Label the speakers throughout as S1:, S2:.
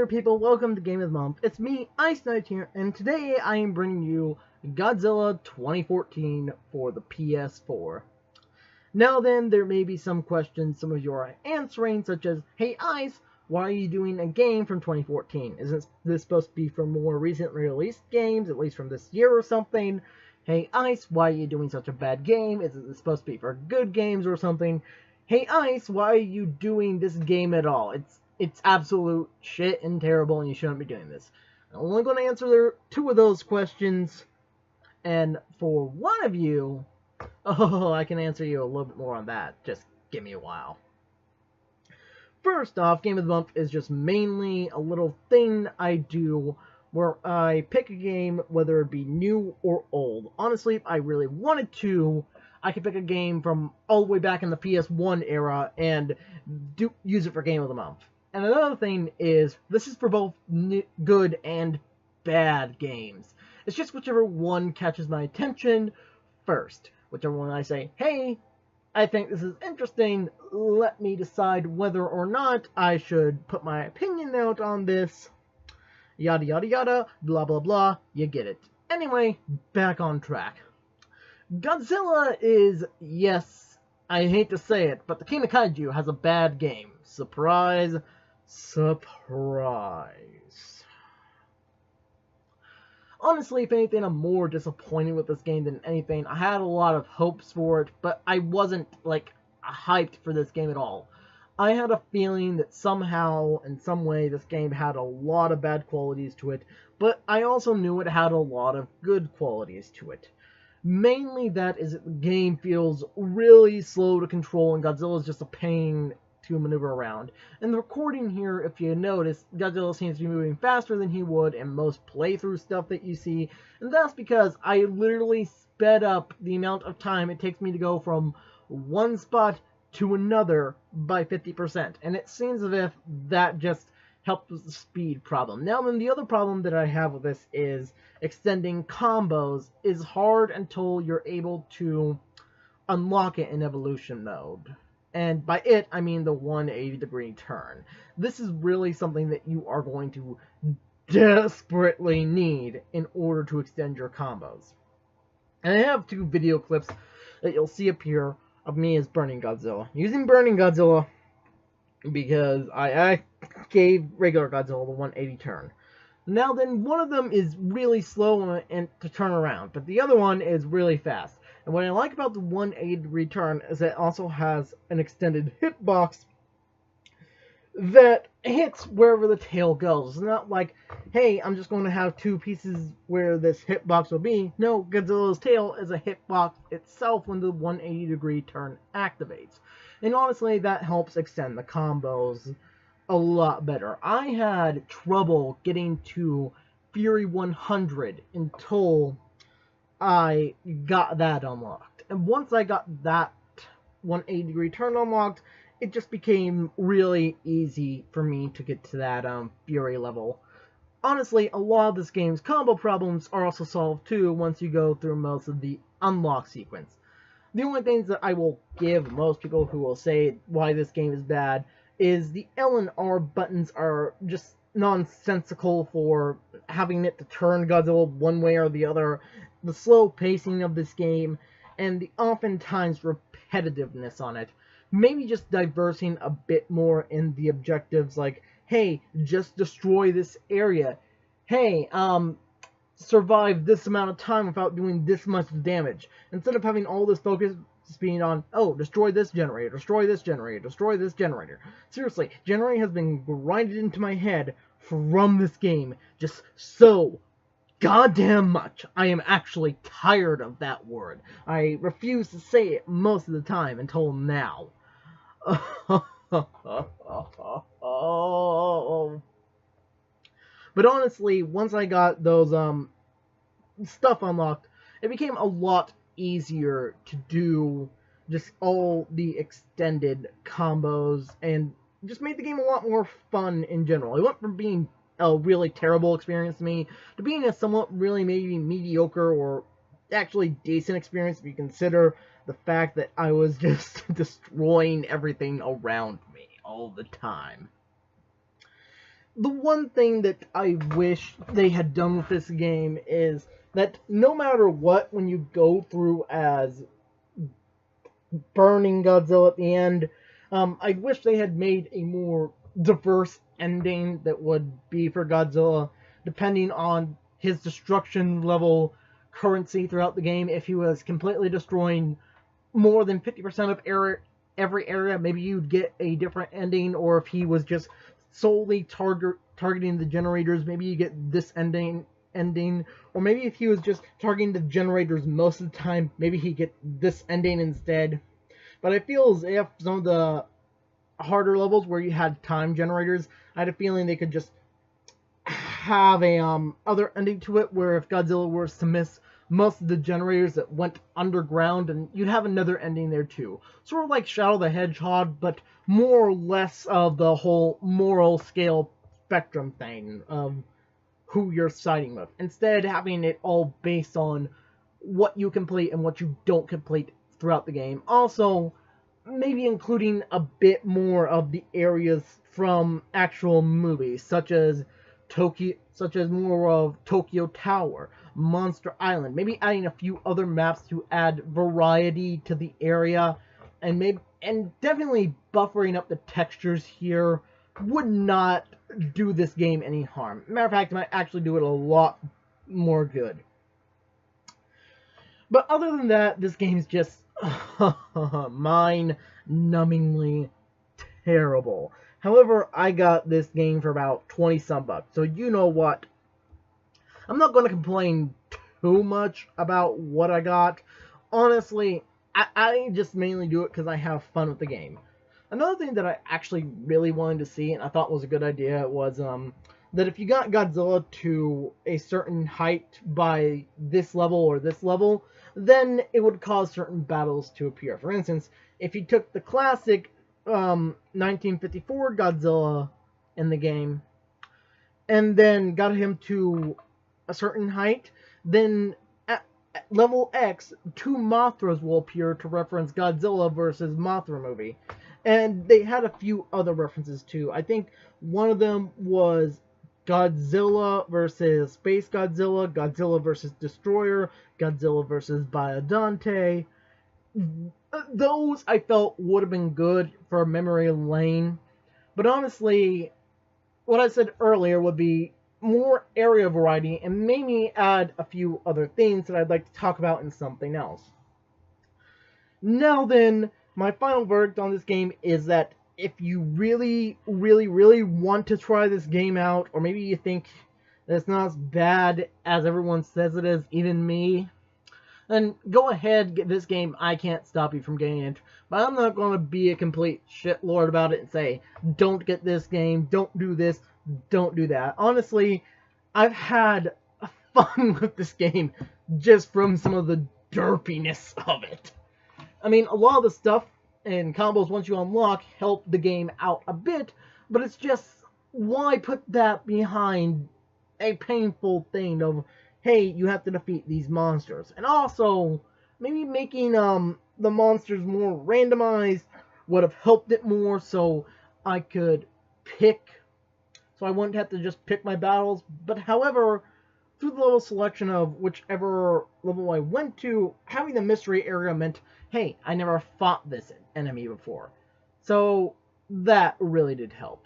S1: there, people. Welcome to Game of the Month. It's me, Ice Knight here, and today I am bringing you Godzilla 2014 for the PS4. Now then, there may be some questions some of you are answering, such as, hey Ice, why are you doing a game from 2014? Isn't this supposed to be for more recently released games, at least from this year or something? Hey Ice, why are you doing such a bad game? Isn't this supposed to be for good games or something? Hey Ice, why are you doing this game at all? It's absolute shit and terrible, and you shouldn't be doing this. I'm only going to answer two of those questions, and for one of you, I can answer you a little bit more on that. Just give me a while. First off, Game of the Month is just mainly a little thing I do where I pick a game, whether it be new or old. Honestly, if I really wanted to, I could pick a game from all the way back in the PS1 era and use it for Game of the Month. And another thing is, this is for both good and bad games. It's just whichever one catches my attention first. Whichever one I say, hey, I think this is interesting, let me decide whether or not I should put my opinion out on this. Yada yada yada, blah blah blah, you get it. Anyway, back on track. Godzilla is, yes, I hate to say it, but the King of Kaiju has a bad game. Surprise. Surprise. Honestly, if anything, I'm more disappointed with this game than anything. I had a lot of hopes for it, but I wasn't, hyped for this game at all. I had a feeling that somehow, in some way, this game had a lot of bad qualities to it, but I also knew it had a lot of good qualities to it. Mainly that is that the game feels really slow to control, and Godzilla is just a pain to maneuver around. In the recording here, if you notice, Godzilla seems to be moving faster than he would in most playthrough stuff that you see, and that's because I literally sped up the amount of time it takes me to go from one spot to another by 50%, and it seems as if that just helps with the speed problem. Now then, the other problem that I have with this is extending combos is hard until you're able to unlock it in evolution mode. And by it, I mean the 180-degree turn. This is really something that you are going to desperately need in order to extend your combos. And I have two video clips that you'll see up here of me as Burning Godzilla. Using Burning Godzilla because I gave regular Godzilla the 180 turn. Now then, one of them is really slow to turn around, but the other one is really fast. And what I like about the 180 turn is that it also has an extended hitbox that hits wherever the tail goes. It's not like, hey, I'm just going to have two pieces where this hitbox will be. No, Godzilla's tail is a hitbox itself when the 180-degree turn activates. And honestly, that helps extend the combos a lot better. I had trouble getting to Fury 100 until I got that unlocked. And once I got that 180-degree turn unlocked, it just became really easy for me to get to that Fury level. Honestly, a lot of this game's combo problems are also solved too once you go through most of the unlock sequence. The only things that I will give most people who will say why this game is bad is the L and R buttons are just nonsensical for having it to turn Godzilla one way or the other, the slow pacing of this game, and the oftentimes repetitiveness on it. Maybe just diversing a bit more in the objectives, like, hey, just destroy this area. Hey, survive this amount of time without doing this much damage. Instead of having all this focus being on, oh, destroy this generator, destroy this generator, destroy this generator. Seriously, generating has been grinded into my head from this game just so goddamn much. I am actually tired of that word. I refuse to say it most of the time until now. But honestly, once I got those stuff unlocked, it became a lot easier to do just all the extended combos and just made the game a lot more fun in general. It went from being a really terrible experience to me to being a somewhat really maybe mediocre or actually decent experience if you consider the fact that I was just destroying everything around me all the time. the one thing that I wish they had done with this game is that no matter what, when you go through as burning Godzilla at the end, I wish they had made a more diverse ending that would be for Godzilla, depending on his destruction level currency throughout the game. If he was completely destroying more than 50% of every area, maybe you'd get a different ending, or if he was just solely targeting the generators, maybe you get this ending, or maybe if he was just targeting the generators most of the time, maybe he get this ending instead. But I feel as if some of the harder levels where you had time generators, I had a feeling they could just have a other ending to it, where if Godzilla was to miss most of the generators that went underground, and you'd have another ending there too. Sort of like Shadow the Hedgehog, but more or less of the whole moral scale spectrum thing of who you're siding with. Instead, having it all based on what you complete and what you don't complete throughout the game. Also, maybe including a bit more of the areas from actual movies, such as more of Tokyo Tower, Monster Island, maybe adding a few other maps to add variety to the area, and definitely buffering up the textures here would not do this game any harm. Matter of fact, it might actually do it a lot more good. But other than that, this game's just mind-numbingly terrible. However, I got this game for about 20 some bucks, so you know what? I'm not going to complain too much about what I got. Honestly, I just mainly do it because I have fun with the game. Another thing that I actually really wanted to see, and I thought was a good idea, was that if you got Godzilla to a certain height by this level or this level, then it would cause certain battles to appear. For instance, if you took the classic 1954 Godzilla in the game, and then got him to a certain height, then at level X, 2 Mothras will appear to reference Godzilla versus Mothra movie. And they had a few other references too. I think one of them was Godzilla versus Space Godzilla, Godzilla versus Destroyer, Godzilla versus Biodante. Those I felt would have been good for memory lane. But honestly, what I said earlier would be more area variety and maybe add a few other things that I'd like to talk about in something else. Now then, my final verdict on this game is that if you really, really, really want to try this game out, or maybe you think that it's not as bad as everyone says it is, even me, then go ahead, get this game. I can't stop you from getting it. But I'm not going to be a complete shitlord about it and say, don't get this game, don't do this, don't do that. Honestly, I've had fun with this game just from some of the derpiness of it. I mean, a lot of the stuff and combos once you unlock help the game out a bit, but it's just, why put that behind a painful thing of, hey, you have to defeat these monsters? And also, maybe making the monsters more randomized would have helped it more, so I could pick, so I wouldn't have to just pick my battles. But however, through the level selection of whichever level I went to, having the mystery area meant, hey, I never fought this enemy before. So that really did help.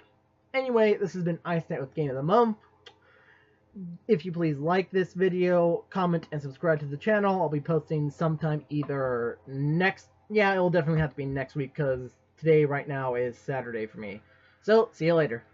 S1: Anyway, this has been Ice Knight with Game of the Month. If you please like this video, comment, and subscribe to the channel. I'll be posting sometime either next... Yeah, it'll definitely have to be next week, because today, right now, is Saturday for me. So, see you later.